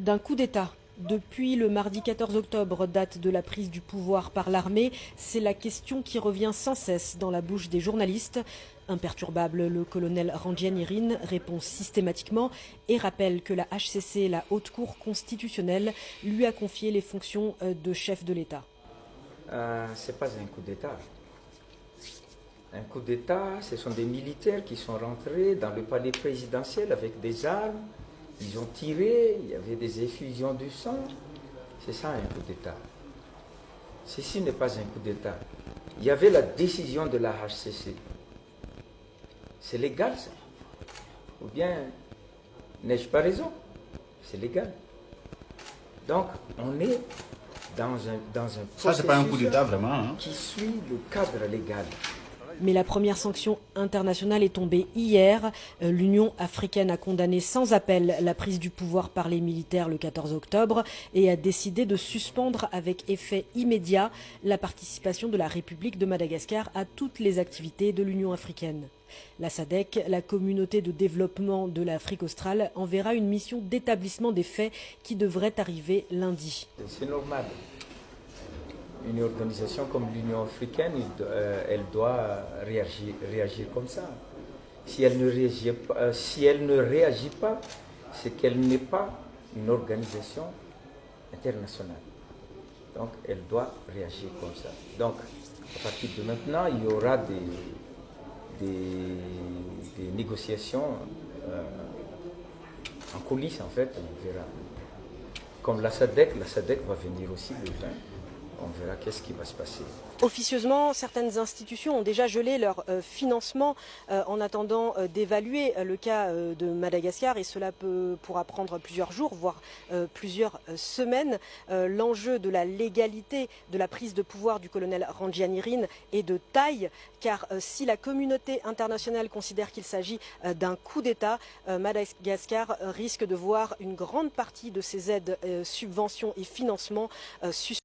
D'un coup d'État. Depuis le mardi 14 octobre, date de la prise du pouvoir par l'armée, c'est la question qui revient sans cesse dans la bouche des journalistes. Imperturbable, le colonel Randrianirine répond systématiquement et rappelle que la HCC, la Haute Cour constitutionnelle, lui a confié les fonctions de chef de l'État. Ce n'est pas un coup d'État. Un coup d'État, ce sont des militaires qui sont rentrés dans le palais présidentiel avec des armes. Ils ont tiré, il y avait des effusions du sang. C'est ça un coup d'État. Ceci n'est pas un coup d'État. Il y avait la décision de la HCC. C'est légal ça. Ou bien, n'ai-je pas raison? C'est légal. Donc, on est dans un ça, c'est pas un coup d'État vraiment, hein, qui suit le cadre légal. Mais la première sanction internationale est tombée hier. L'Union africaine a condamné sans appel la prise du pouvoir par les militaires le 14 octobre et a décidé de suspendre avec effet immédiat la participation de la République de Madagascar à toutes les activités de l'Union africaine. La SADC, la communauté de développement de l'Afrique australe, enverra une mission d'établissement des faits qui devrait arriver lundi. C'est normal. Une organisation comme l'Union africaine, elle doit réagir comme ça. Si elle ne réagit pas, c'est qu'elle n'est pas une organisation internationale. Donc elle doit réagir comme ça. Donc à partir de maintenant, il y aura des négociations en coulisses en fait, on verra. Comme la SADC va venir aussi le 20. On verra qu'est-ce qui va se passer. Officieusement, certaines institutions ont déjà gelé leur financement en attendant d'évaluer le cas de Madagascar et cela pourra prendre plusieurs jours, voire plusieurs semaines. L'enjeu de la légalité de la prise de pouvoir du colonel Randrianirine est de taille car si la communauté internationale considère qu'il s'agit d'un coup d'État, Madagascar risque de voir une grande partie de ses aides, subventions et financements suspendus.